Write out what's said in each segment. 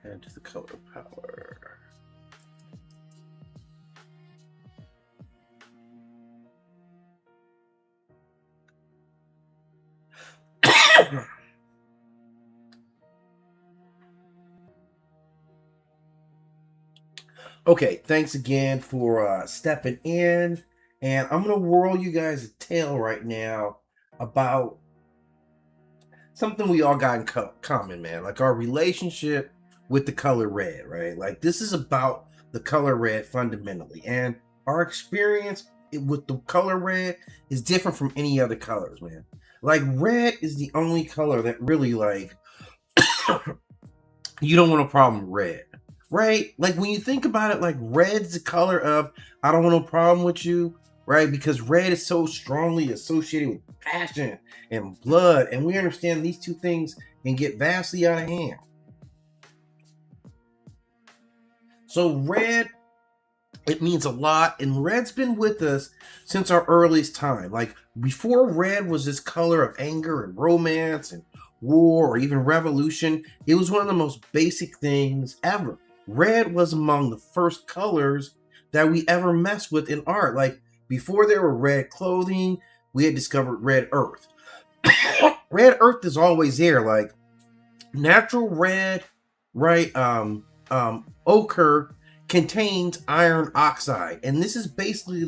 Add to the color power. Okay, thanks again for stepping in. And I'm going to whirl you guys a tale right now about something we all got in common, man. Like our relationship with the color red, right? Like this is about the color red fundamentally. And our experience with the color red is different from any other colors, man. Like red is the only color that really like you don't want a problem with red, right? Like when you think about it, like red's the color of I don't want no problem with you, right? Because red is so strongly associated with passion and blood, and we understand these two things can get vastly out of hand. So red, it means a lot, and red's been with us since our earliest time. Like before red was this color of anger and romance and war or even revolution, it was one of the most basic things ever. Red was among the first colors that we ever messed with in art. Like before there were red clothing, we had discovered red earth. Red earth is always there, like natural red, right? Ochre contains iron oxide, and this is basically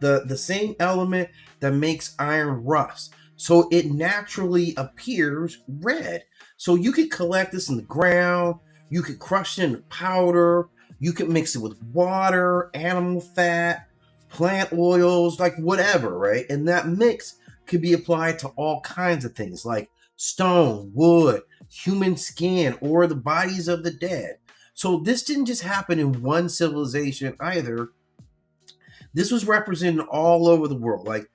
the same element that makes iron rust. So it naturally appears red. So you could collect this in the ground, you could crush it into powder, you could mix it with water, animal fat, plant oils, like whatever, right? And that mix could be applied to all kinds of things like stone, wood, human skin, or the bodies of the dead. So this didn't just happen in one civilization either. This was represented all over the world. Like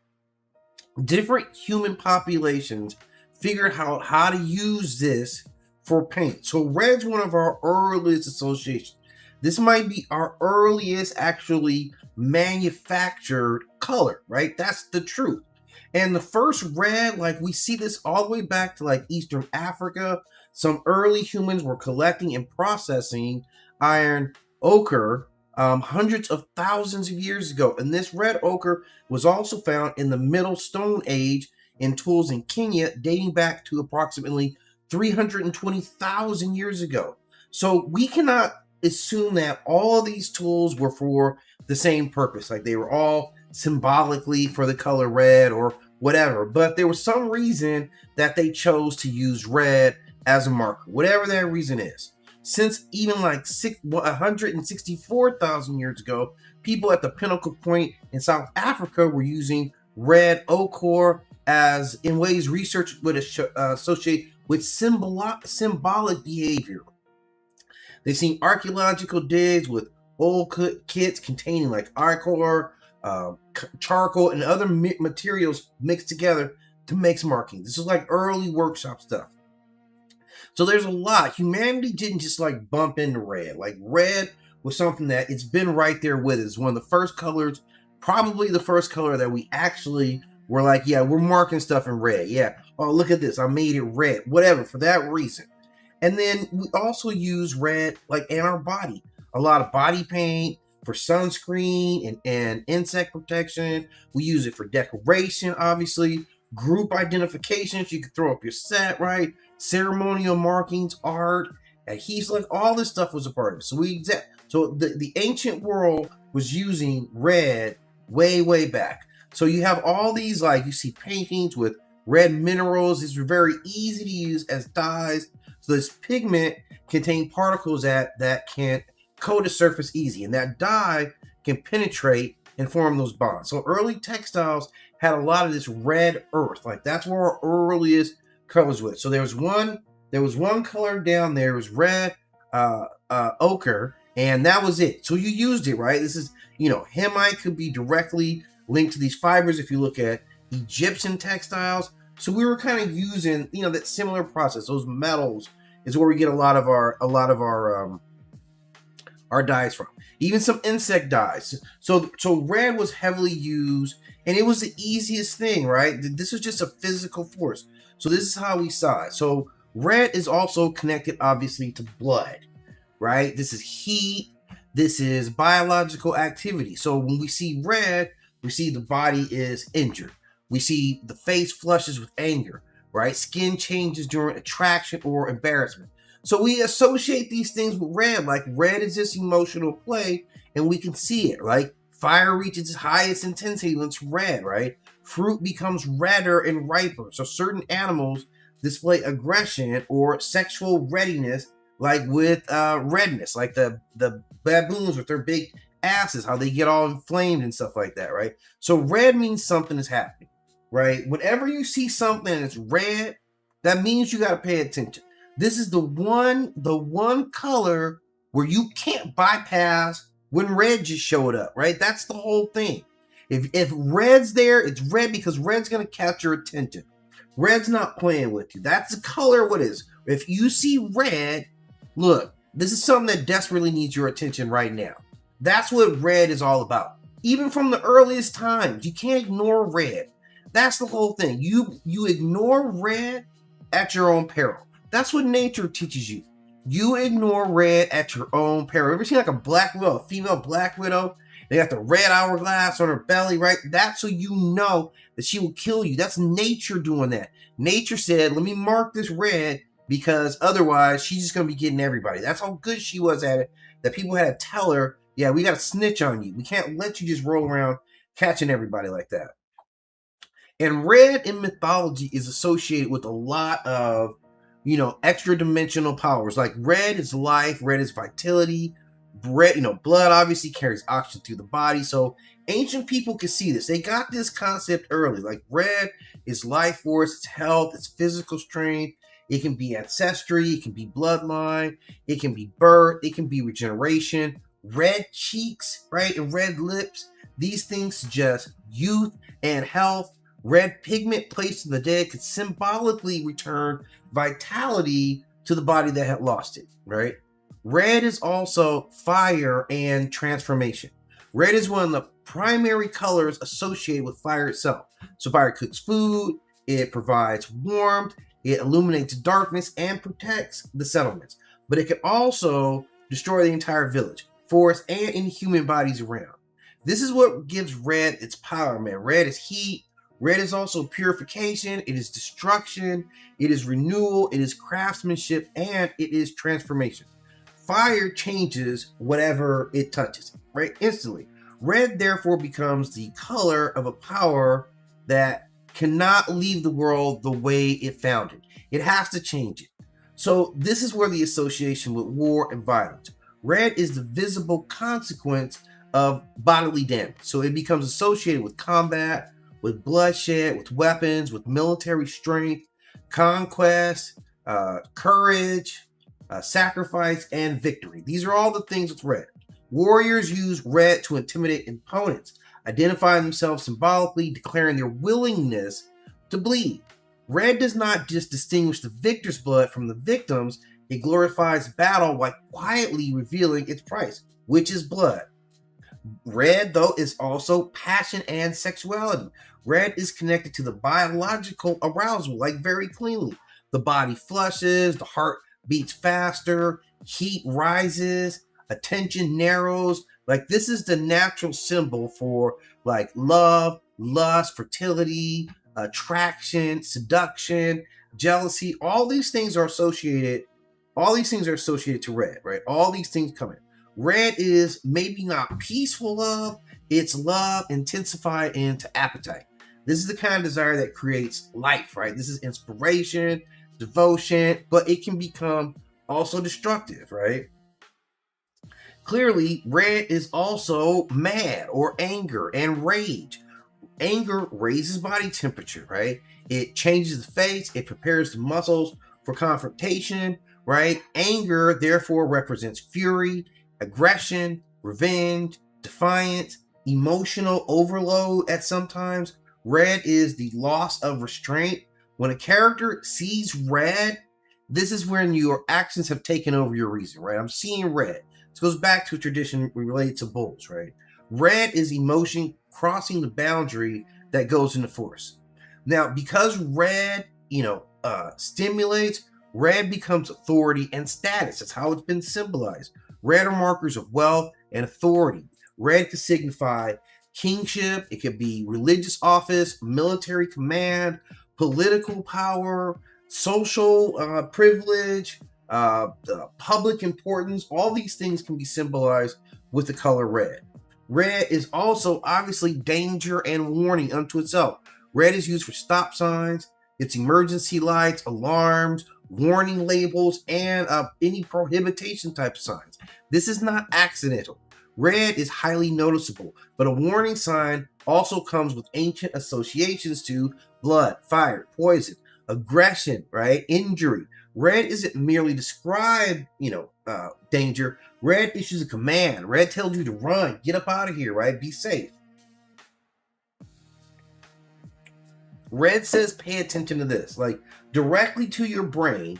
different human populations figured out how to use this for paint. So red's one of our earliest associations. This might be our earliest actually manufactured color, right? That's the truth. And the first red, like we see this all the way back to like Eastern Africa. Some early humans were collecting and processing iron ochre hundreds of thousands of years ago. And this red ochre was also found in the Middle Stone Age in tools in Kenya dating back to approximately 320,000 years ago. So we cannot assume that all these tools were for the same purpose, like they were all symbolically for the color red or whatever. But there was some reason that they chose to use red as a marker, whatever that reason is. Since even like 164,000 years ago, people at the Pinnacle Point in South Africa were using red ochre as in ways research would associate with symbolic behavior. They've seen archaeological digs with old kits containing like ichor, charcoal, and other materials mixed together to make markings. This is like early workshop stuff. So there's a lot. Humanity didn't just like bump into red. Like red was something that it's been right there with us. It's one of the first colors, probably the first color that we actually were like, yeah, we're marking stuff in red. Yeah. Oh, look at this. I made it red. Whatever, for that reason. And then we also use red like in our body. A lot of body paint for sunscreen and insect protection. We use it for decoration, obviously. Group identifications. You can throw up your set, right? Ceremonial markings, art, adhesives, like all this stuff was a part of it. So the ancient world was using red way back. So you have all these, like you see paintings with red minerals. These are very easy to use as dyes. So this pigment contains particles that can coat a surface easy, and that dye can penetrate and form those bonds. So early textiles had a lot of this red earth. Like that's where our earliest colors with. So there was one color down there. It was red ochre, and that was it. So you used it, right? This is, hemite could be directly linked to these fibers if you look at Egyptian textiles. So we were kind of using, that similar process. Those metals is where we get a lot of our dyes from. Even some insect dyes. So red was heavily used, and it was the easiest thing, right? This was just a physical force. So this is how we saw it. So red is also connected, obviously, to blood, right? This is heat. This is biological activity. So when we see red, we see the body is injured. We see the face flushes with anger, right? Skin changes during attraction or embarrassment. So we associate these things with red, like red is this emotional play, and we can see it, right? Fire reaches its highest intensity when it's red, right? Fruit becomes redder and riper. So certain animals display aggression or sexual readiness, like with redness, like the baboons with their big asses, how they get all inflamed and stuff like that, right? So red means something is happening, right? Whenever you see something that's red, that means you got to pay attention. This is the one color where you can't bypass when red just showed up, right? That's the whole thing. If red's there, it's red because red's gonna catch your attention. Red's not playing with you. That's the color of what is. If you see red, look, this is something that desperately needs your attention right now. That's what red is all about. Even from the earliest times, you can't ignore red. That's the whole thing. You ignore red at your own peril. That's what nature teaches you. You ignore red at your own peril. Ever seen like a black widow, a female black widow? They got the red hourglass on her belly, right? That's so you know that she will kill you. That's nature doing that. Nature said, let me mark this red because otherwise she's just going to be getting everybody. That's how good she was at it, that people had to tell her, yeah, we got to snitch on you. We can't let you just roll around catching everybody like that. And red in mythology is associated with a lot of, extra dimensional powers. Like red is life, red is vitality. Red, blood obviously carries oxygen through the body. So ancient people could see this. They got this concept early. Like red is life force, it's health, it's physical strength. It can be ancestry, it can be bloodline, it can be birth, it can be regeneration. Red cheeks, right, and red lips. These things suggest youth and health. Red pigment placed in the dead could symbolically return vitality to the body that had lost it, right? Red is also fire and transformation. Red is one of the primary colors associated with fire itself. So fire cooks food, it provides warmth, it illuminates darkness and protects the settlements. But it can also destroy the entire village, forest, and any human bodies around. This is what gives red its power, man. Red is heat. Red is also purification. It is destruction. It is renewal. It is craftsmanship. And it is transformation. Fire changes whatever it touches, right? Instantly. Red, therefore, becomes the color of a power that cannot leave the world the way it found it. It has to change it. So this is where the association with war and violence. Red is the visible consequence of bodily damage. So it becomes associated with combat, with bloodshed, with weapons, with military strength, conquest, courage, sacrifice, and victory. These are all the things with red. Warriors use red to intimidate opponents, identifying themselves symbolically, declaring their willingness to bleed. Red does not just distinguish the victor's blood from the victim's, it glorifies battle while quietly revealing its price, which is blood. Red, though, is also passion and sexuality. Red is connected to the biological arousal, like very cleanly. The body flushes, the heart beats faster, heat rises, attention narrows. Like this is the natural symbol for like love, lust, fertility, attraction, seduction, jealousy. All these things are associated to red, right? All these things come in. Red is maybe not peaceful love, it's love intensified into appetite. This is the kind of desire that creates life, right? This is inspiration, devotion, but it can become also destructive, right? Clearly, red is also mad or anger and rage. Anger raises body temperature, right? It changes the face, it prepares the muscles for confrontation, right? Anger, therefore, represents fury, aggression, revenge, defiance, emotional overload at sometimes. Red is the loss of restraint. When a character sees red, this is when your actions have taken over your reason, right? I'm seeing red. This goes back to a tradition related to bulls, right? Red is emotion crossing the boundary that goes into force. Now, because red, stimulates, Red becomes authority and status. That's how it's been symbolized. Red are markers of wealth and authority. Red can signify kingship, it could be religious office, military command, political power, social privilege, public importance. All these things can be symbolized with the color red. Red is also obviously danger and warning unto itself. Red is used for stop signs, its emergency lights, alarms, warning labels, and any prohibition type signs. This is not accidental. Red is highly noticeable, but a warning sign also comes with ancient associations to blood, fire, poison, aggression, right? Injury. Red isn't merely describe, danger. Red issues a command. Red tells you to run, get up out of here, right? Be safe. Red says pay attention to this, like directly to your brain.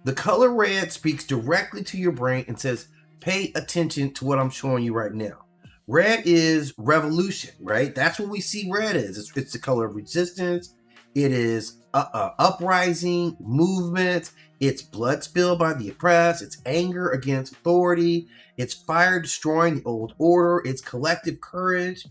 The color red speaks directly to your brain and says, pay attention to what I'm showing you right now. Red is revolution, right? That's what we see red is. It's the color of resistance. It is uprising, movement. It's blood spilled by the oppressed. It's anger against authority. It's fire destroying the old order. It's collective courage.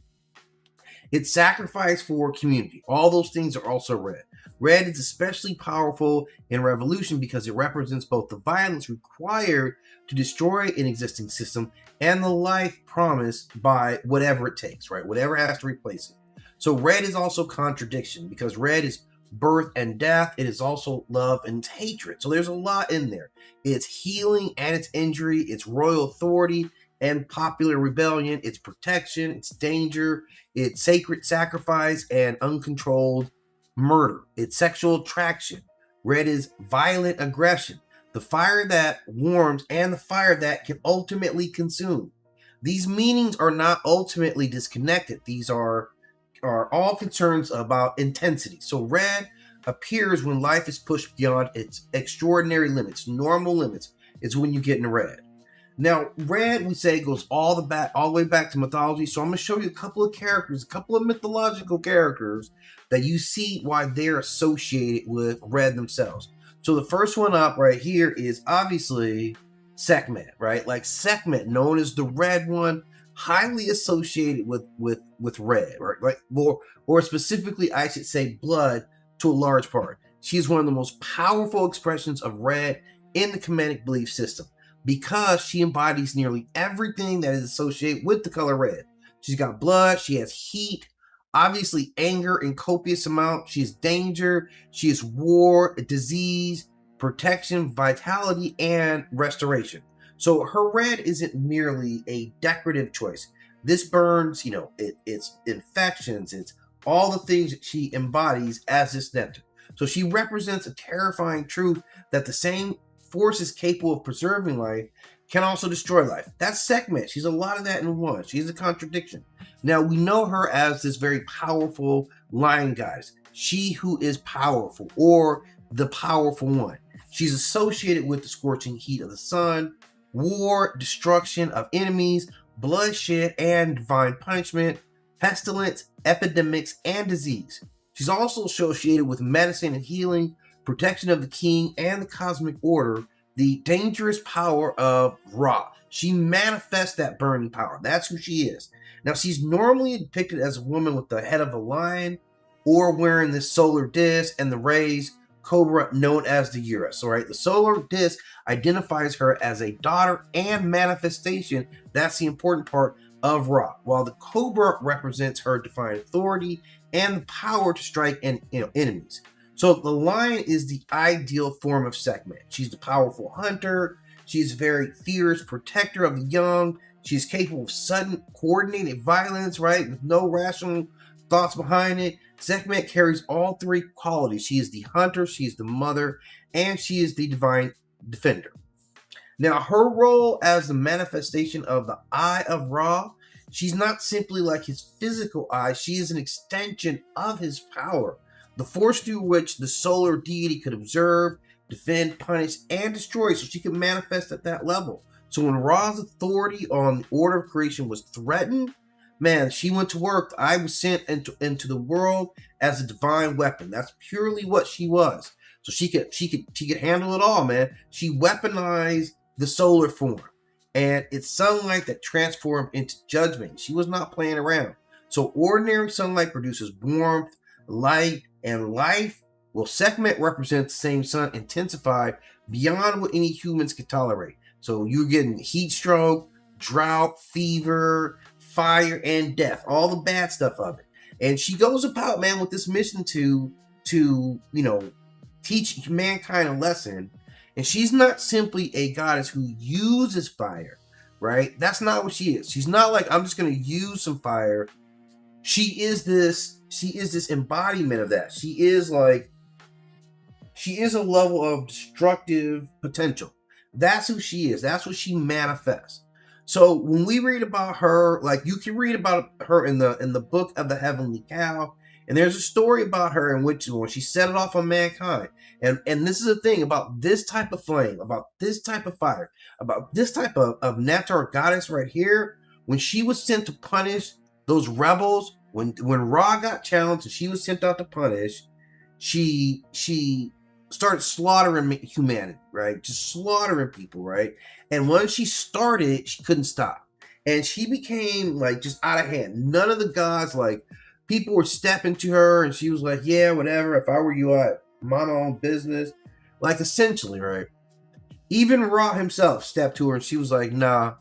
It's sacrifice for community. All those things are also red. Red is especially powerful in revolution because it represents both the violence required to destroy an existing system and the life promised by whatever it takes, right? Whatever has to replace it. So red is also contradiction because red is birth and death. It is also love and hatred. So there's a lot in there. It's healing and it's injury. It's royal authority and popular rebellion. It's protection. It's danger. It's sacred sacrifice and uncontrolled murder. It's sexual attraction. Red is violent aggression, the fire that warms and the fire that can ultimately consume. These meanings are not ultimately disconnected. These are all concerns about intensity. So red appears when life is pushed beyond its extraordinary limits, normal limits. It's when you get in red. Now, red, we say, goes all the way back to mythology. So I'm going to show you a couple of characters, a couple of mythological characters that you see why they're associated with red themselves. So the first one up right here is obviously Sekhmet, right? Like Sekhmet, known as the red one, highly associated with red, right? Like or specifically, I should say, blood to a large part. She's one of the most powerful expressions of red in the Kemetic belief system, because she embodies nearly everything that is associated with the color red. She's got blood, she has heat, obviously anger in copious amount, she is danger, she is war, disease, protection, vitality, and restoration. So her red isn't merely a decorative choice. This burns, it's infections, it's all the things that she embodies as this nectar. So she represents a terrifying truth that the same forces capable of preserving life can also destroy life. That's Sekhmet. She's a lot of that in one. She's a contradiction. Now, we know her as this very powerful lion goddess, she who is powerful, or the powerful one. She's associated with the scorching heat of the sun, war, destruction of enemies, bloodshed, and divine punishment, pestilence, epidemics, and disease. She's also associated with medicine and healing, protection of the king and the cosmic order, the dangerous power of Ra. She manifests that burning power. That's who she is. Now, she's normally depicted as a woman with the head of a lion or wearing this solar disc and the raised cobra known as the Urus. All right, the solar disc identifies her as a daughter and manifestation. That's the important part of Ra, while the cobra represents her divine authority and the power to strike enemies. So the lion is the ideal form of Sekhmet. She's the powerful hunter. She's a very fierce protector of the young. She's capable of sudden coordinated violence, right? With no rational thoughts behind it. Sekhmet carries all three qualities. She is the hunter, she is the mother, and she is the divine defender. Now, her role as the manifestation of the eye of Ra, she's not simply like his physical eye. She is an extension of his power, the force through which the solar deity could observe, defend, punish, and destroy, so she could manifest at that level. So when Ra's authority on the order of creation was threatened, man, she went to work. The eye was sent into the world as a divine weapon. That's purely what she was. So she could handle it all, man. She weaponized the solar form, and it's sunlight that transformed into judgment. She was not playing around. So ordinary sunlight produces warmth, light, and life. Well, Sekhmet represents the same sun intensified beyond what any humans could tolerate. So you're getting heat stroke, drought, fever, fire, and death, all the bad stuff of it. And she goes about, man, with this mission to teach mankind a lesson. And she's not simply a goddess who uses fire, right? That's not what she is. She's not like, I'm just going to use some fire. She is this embodiment of that. She is a level of destructive potential. That's who she is. That's what she manifests. So when we read about her, like you can read about her in the book of the Heavenly Cow, and there's a story about her in which when she set it off on mankind. And this is the thing about this type of flame, about this type of fire, about this type of Nectar goddess right here. When she was sent to punish those rebels, when Ra got challenged and she was sent out to punish, she started slaughtering humanity, right? Just slaughtering people, right? And once she started, she couldn't stop. And she became like just out of hand. None of the gods, like, people were stepping to her and she was like, yeah, whatever. If I were you, I'd mind my own business. Like, essentially, right? Even Ra himself stepped to her and she was like, nah,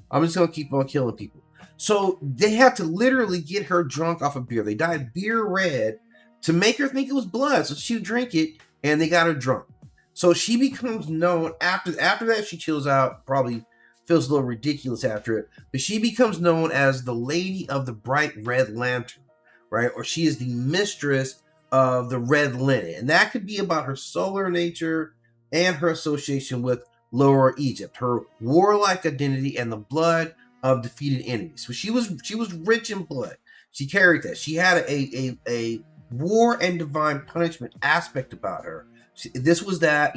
I'm just going to keep on killing people. So they had to literally get her drunk off of beer. They dyed beer red to make her think it was blood. So she would drink it and they got her drunk. So she becomes known after that. She chills out, probably feels a little ridiculous after it, but she becomes known as the Lady of the Bright Red Lantern, right? Or she is the mistress of the red linen. And that could be about her solar nature and her association with Lower Egypt, her warlike identity and the blood of defeated enemies. So she was rich in blood. She carried that. She had a war and divine punishment aspect about her. This was not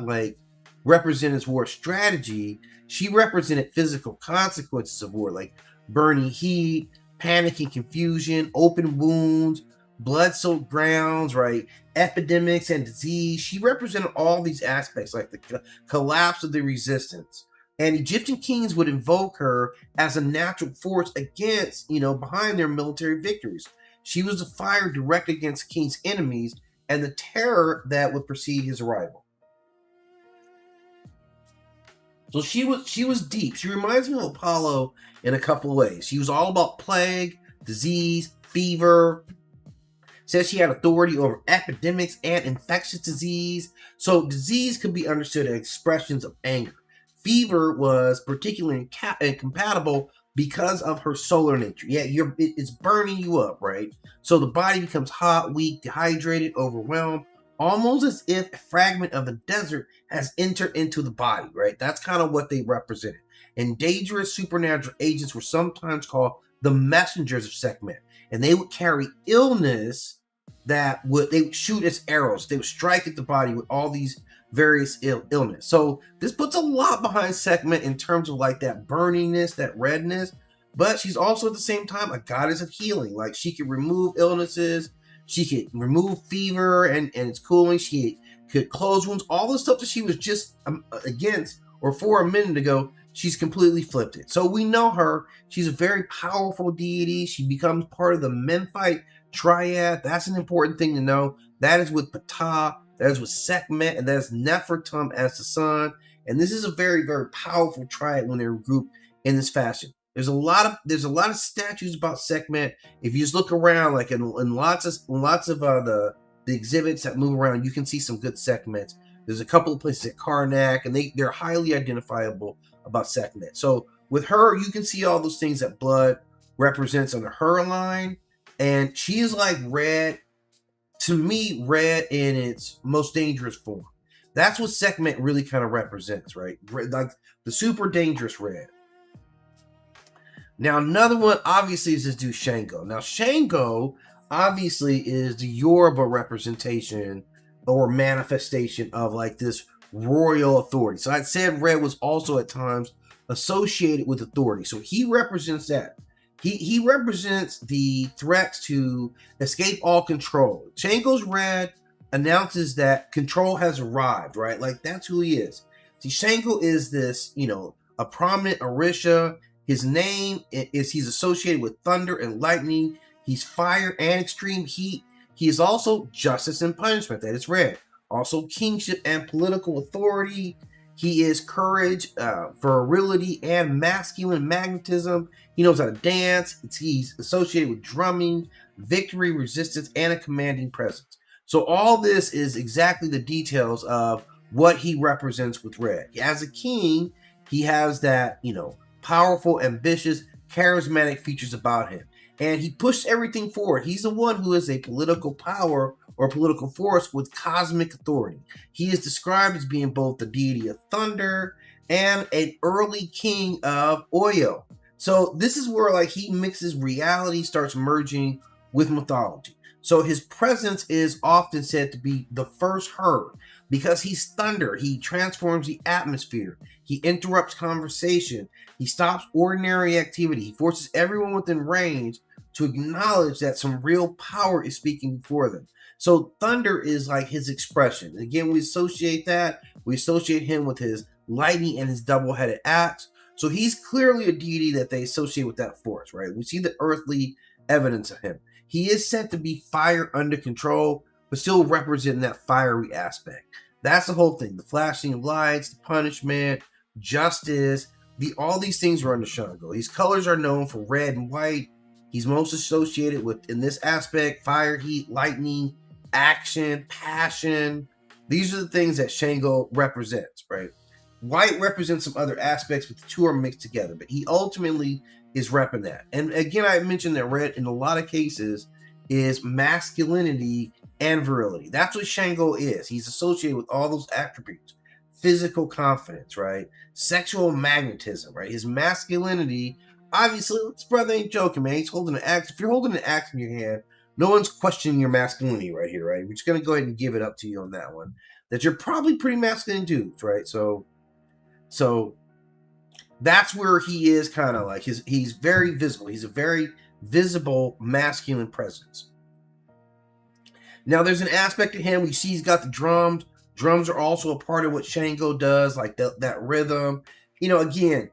like represented war strategy. She represented physical consequences of war, like burning heat, panic and confusion, open wounds, blood-soaked grounds, right? Epidemics and disease. She represented all these aspects, like the collapse of the resistance. And Egyptian kings would invoke her as a natural force against, behind their military victories. She was the fire directed against the king's enemies and the terror that would precede his arrival. So she was deep. She reminds me of Apollo in a couple of ways. She was all about plague, disease, fever. Says she had authority over epidemics and infectious disease. So disease could be understood as expressions of anger. Fever was particularly incompatible because of her solar nature. Yeah, it's burning you up, right? So the body becomes hot, weak, dehydrated, overwhelmed, almost as if a fragment of the desert has entered into the body, right? That's kind of what they represented. And dangerous supernatural agents were sometimes called the messengers of Sekhmet. And they would carry illness they would shoot as arrows. They would strike at the body with all these various illness. So this puts a lot behind Sekhmet in terms of like that burniness, that redness. But she's also at the same time a goddess of healing. Like, she could remove illnesses. She could remove fever and its cooling. She could close wounds. All the stuff that she was just against or for a minute ago, she's completely flipped it. So we know her. She's a very powerful deity. She becomes part of the Memphite triad. That's an important thing to know. That is with Ptah, that is with Sekhmet, and that is Nefertum as the sun. And this is a very, very powerful triad when they're grouped in this fashion. There's a lot of statues about Sekhmet. If you just look around, like in lots of the exhibits that move around, you can see some good Sekhmets. There's a couple of places at Karnak, and they're highly identifiable about Sekhmet. So with her, you can see all those things that blood represents under her line. And she is like red, to me, red in its most dangerous form. That's what Sekhmet really kind of represents, right? Like the super dangerous red. Now, another one, obviously, is this dude Shango. Now, Shango, obviously, is the Yoruba representation or manifestation of like this royal authority. So I said red was also at times associated with authority. So he represents that. He represents the threats to escape all control. Shango's red, announces that control has arrived, right? Like that's who he is. See, Shango is this, a prominent Orisha. His name is he's associated with thunder and lightning. He's fire and extreme heat. He is also justice and punishment. That is red. Also kingship and political authority. He is courage, virility, and masculine magnetism. He knows how to dance. He's associated with drumming, victory, resistance, and a commanding presence. So all this is exactly the details of what he represents with red. As a king, he has that, powerful, ambitious, charismatic features about him. And he pushed everything forward. He's the one who is a political power or political force with cosmic authority. He is described as being both the deity of thunder and an early king of Oyo. So this is where like he mixes reality, starts merging with mythology. So his presence is often said to be the first heard because he's thunder. He transforms the atmosphere. He interrupts conversation. He stops ordinary activity. He forces everyone within range to acknowledge that some real power is speaking before them. So thunder is like his expression. Again, we associate him with his lightning and his double-headed axe. So he's clearly a deity that they associate with that force, right? We see the earthly evidence of him. He is said to be fire under control, but still representing that fiery aspect. That's the whole thing. The flashing of lights, the punishment, justice, all these things are under Shango. His colors are known for red and white. He's most associated with, in this aspect, fire, heat, lightning, action, passion. These are the things that Shango represents, right? White represents some other aspects, but the two are mixed together. But he ultimately is repping that. And again, I mentioned that red in a lot of cases is masculinity and virility. That's what Shango is. He's associated with all those attributes. Physical confidence, right? Sexual magnetism, right? His masculinity, obviously, this brother ain't joking, man. He's holding an axe. If you're holding an axe in your hand, no one's questioning your masculinity right here, right? We're just going to go ahead and give it up to you on that one. That you're probably pretty masculine dudes, right? So that's where he is kind of like, he's very visible. He's a very visible masculine presence. Now, there's an aspect to him. We see he's got the drums. Drums are also a part of what Shango does, like that rhythm. Again,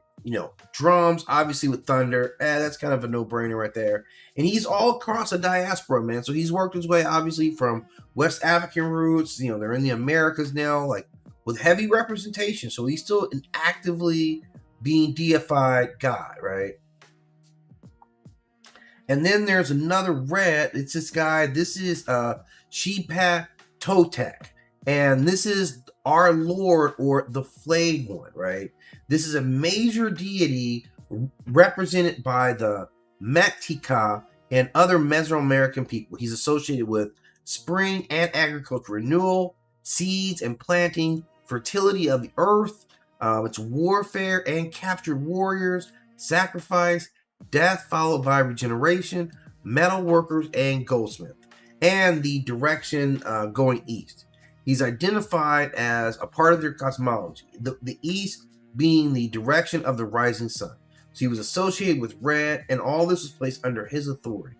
drums, obviously with thunder. That's kind of a no-brainer right there. And he's all across the diaspora, man. So he's worked his way, obviously, from West African roots. They're in the Americas now, like with heavy representation. So he's still an actively being deified god, right? And then there's another red. It's this guy. This is Shepa Totek. And this is our Lord, or the flayed one, right? This is a major deity represented by the Mexica and other Mesoamerican people. He's associated with spring and agriculture renewal, seeds and planting, fertility of the earth. It's warfare and captured warriors, sacrifice, death followed by regeneration, metal workers, and goldsmith, and the direction going east. He's identified as a part of their cosmology, the east being the direction of the rising sun. So he was associated with red, and all this was placed under his authority.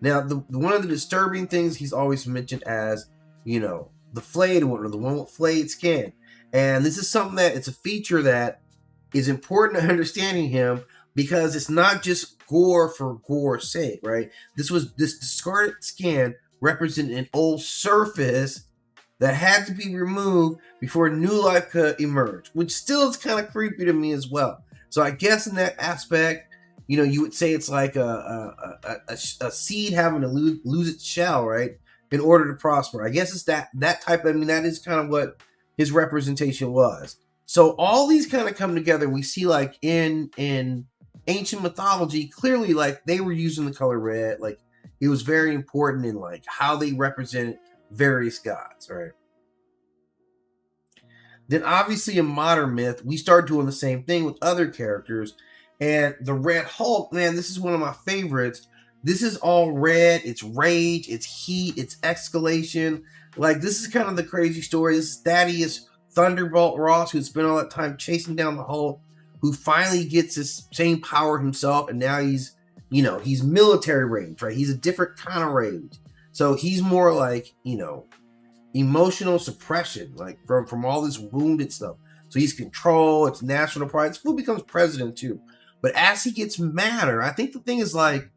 Now, one of the disturbing things he's always mentioned as, the flayed one, or the one with flayed skin. And this is something that it's a feature that is important to understanding him, because it's not just gore for gore's sake, right? This discarded skin represented an old surface that had to be removed before new life could emerge, which still is kind of creepy to me as well. So I guess in that aspect, you would say it's like a seed having to lose its shell, right, in order to prosper. I guess it's that type of, that is kind of what his representation was. So all these kind of come together. We see like in ancient mythology, clearly like they were using the color red. Like it was very important in like how they represented various gods, right? Then obviously in modern myth, we start doing the same thing with other characters. And the Red Hulk, man, this is one of my favorites. This is all red. It's rage, it's heat, it's escalation. Like this is kind of the crazy story. This is Thaddeus Thunderbolt Ross, who spent all that time chasing down the Hulk, who finally gets this same power himself, and now he's military rage, right? He's a different kind of rage. So he's more like, emotional suppression, like from all this wounded stuff. So he's control, it's national pride. This fool becomes president too. But as he gets madder, I think the thing is like,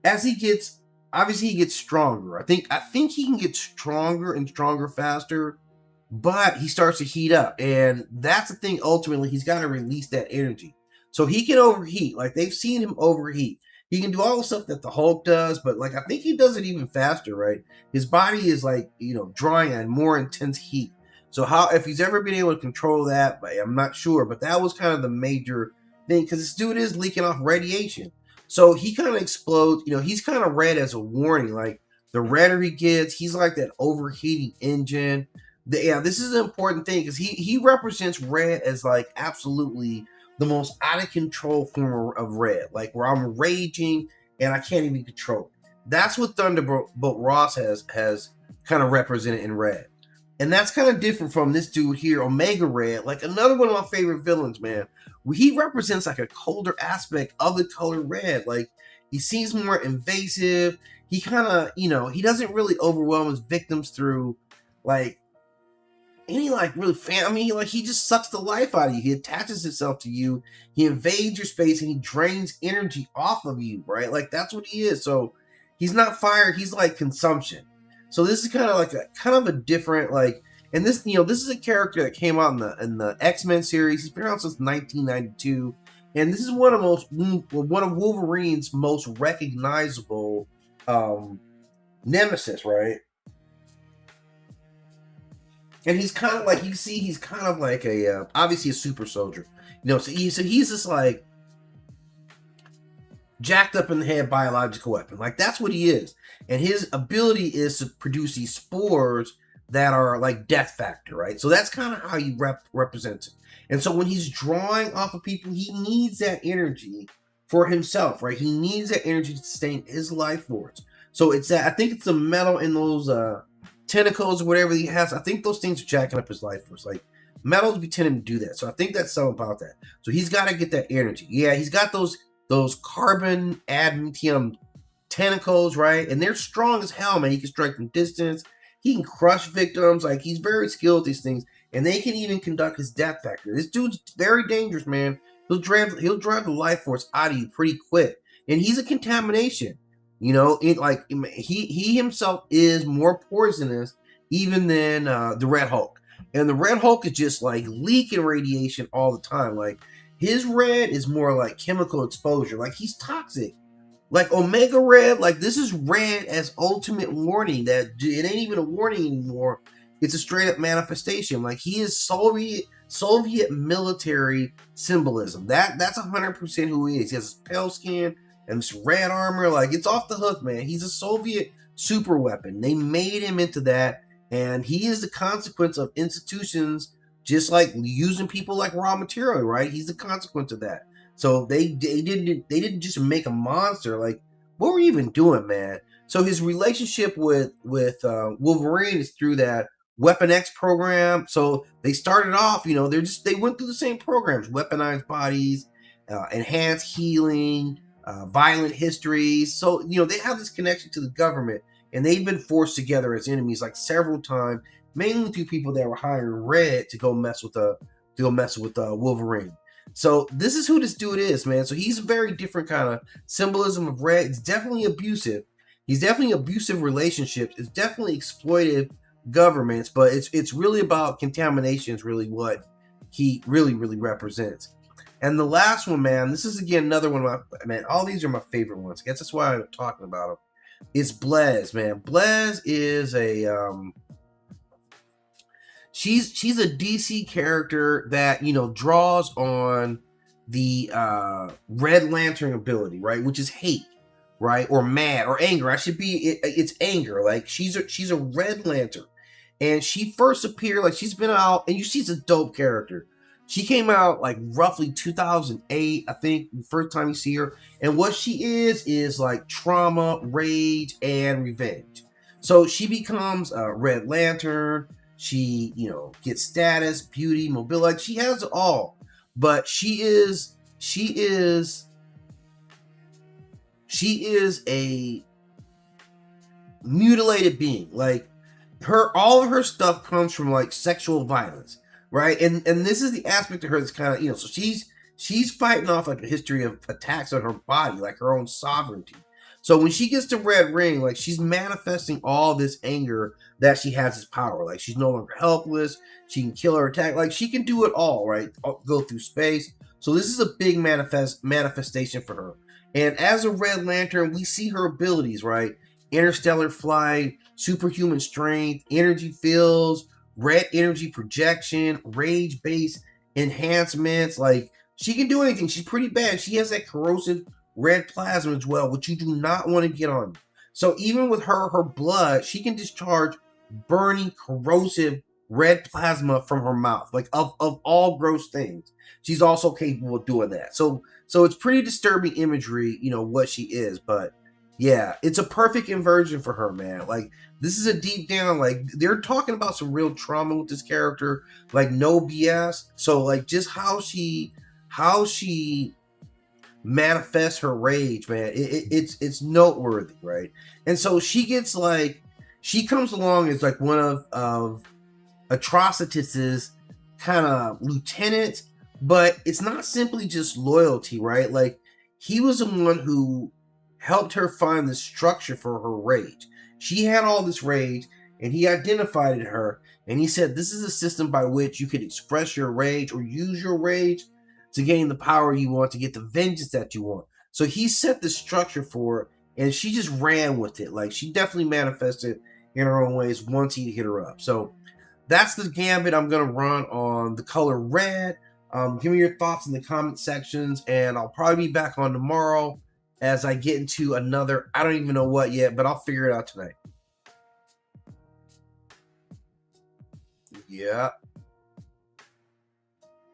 as he gets, obviously he gets stronger. I think he can get stronger and stronger faster, but he starts to heat up, and that's the thing. Ultimately, he's got to release that energy, so he can overheat. Like they've seen him overheat. He can do all the stuff that the Hulk does, but like I think he does it even faster. Right, his body is like drawing a more intense heat. So how if he's ever been able to control that, I'm not sure. But that was kind of the major thing because this dude is leaking off radiation. So he kind of explodes. He's kind of red as a warning. Like the redder he gets, he's like that overheating engine. Yeah, this is an important thing because he represents red as like absolutely the most out of control form of red, like where I'm raging and I can't even control it. That's what Thunderbolt Ross has kind of represented in red, and that's kind of different from this dude here, Omega Red, like another one of my favorite villains, man. Where he represents like a colder aspect of the color red, like he seems more invasive. He kind of he doesn't really overwhelm his victims through like any like really I mean, like he just sucks the life out of you. He attaches himself to you. He invades your space and he drains energy off of you, right? Like that's what he is. So he's not fire. He's like consumption. So this is kind of like a different like. And this is a character that came out in the X-Men series. He's been around since 1992, and this is one of Wolverine's most recognizable nemesis, right? And he's kind of like he's kind of like a obviously a super soldier, So he's just like jacked up in the head biological weapon, like that's what he is. And his ability is to produce these spores that are like death factor, right? So that's kind of how he represents it. And so when he's drawing off of people, he needs that energy for himself, right? He needs that energy to sustain his life force. So it's that I think it's the metal in those tentacles or whatever he has. I think those things are jacking up his life force. Like metals be tending to do that. So I think that's something about that. So he's got to get that energy. Yeah, he's got those carbon adamantium tentacles, right? And they're strong as hell, man. He can strike from distance. He can crush victims. Like he's very skilled at these things, and they can even conduct his death factor. This dude's very dangerous, man. He'll drive the life force out of you pretty quick, and he's a contamination. He himself is more poisonous even than the Red Hulk, and the Red Hulk is just like leaking radiation all the time. Like his red is more like chemical exposure. Like he's toxic. Like Omega Red, like this is red as ultimate warning that it ain't even a warning anymore. It's a straight up manifestation. Like he is Soviet military symbolism. That's 100% who he is. He has this pale skin and this red armor. Like it's off the hook, man. He's a Soviet super weapon. They made him into that, and he is the consequence of institutions just like using people like raw material, right? He's the consequence of that. So they didn't just make a monster. Like what were you even doing, man? So his relationship with Wolverine is through that Weapon X program. So they started off, they went through the same programs: weaponized bodies, enhanced healing, violent histories. So they have this connection to the government, and they've been forced together as enemies like several times, mainly through people that were hiring Red to go mess with Wolverine. So this is who this dude is, man. So he's a very different kind of symbolism of Red. It's definitely abusive. He's definitely abusive relationships. It's definitely exploitive governments, but it's really about contamination is really what he really represents. And the last one, man, this is again another one of my, man, all these are my favorite ones. I guess that's why I'm talking about them. It's Blaze, man. Blaze is a she's a DC character that draws on the Red Lantern ability, right, which is hate, right, or mad or anger. It's anger. Like she's a Red Lantern, and she first appeared like she's been out, and she's a dope character. She came out like roughly 2008, I think, the first time you see her, and what she is like trauma, rage, and revenge. So she becomes a Red Lantern. She, gets status, beauty, mobility. Like she has it all, but she is a mutilated being. Like all of her stuff comes from like sexual violence, right? And this is the aspect of her that's kind of, you know, so she's fighting off like a history of attacks on her body, like her own sovereignty. So when she gets the red ring, like she's manifesting all this anger that she has as power. Like she's no longer helpless. She can kill or attack. Like she can do it all, right? Go through space. So this is a big manifestation for her. And as a Red Lantern, we see her abilities, right? Interstellar flight, superhuman strength, energy fields, red energy projection, rage based enhancements. Like she can do anything. She's pretty bad. She has that corrosive red plasma as well, which you do not want to get on you. So even with her blood, she can discharge burning, corrosive red plasma from her mouth, like of all gross things. She's also capable of doing that. So it's pretty disturbing imagery, you know, what she is, but yeah, it's a perfect inversion for her, man. Like this is a deep down, like they're talking about some real trauma with this character, like no BS. So like just how she manifests her rage, man. It's noteworthy, right? And so she gets like she comes along as like one of Atrocitus's kind of lieutenant, but it's not simply just loyalty, right? Like he was the one who helped her find the structure for her rage. She had all this rage, and he identified it her, and he said, "This is a system by which you can express your rage or use your rage to gain the power you want, to get the vengeance that you want." So he set the structure for it, and she just ran with it. Like she definitely manifested in her own ways once he hit her up. So that's the gambit I'm going to run on the color red. Give me your thoughts in the comment sections, and I'll probably be back on tomorrow as I get into another, I don't even know what yet, but I'll figure it out tonight. Yeah.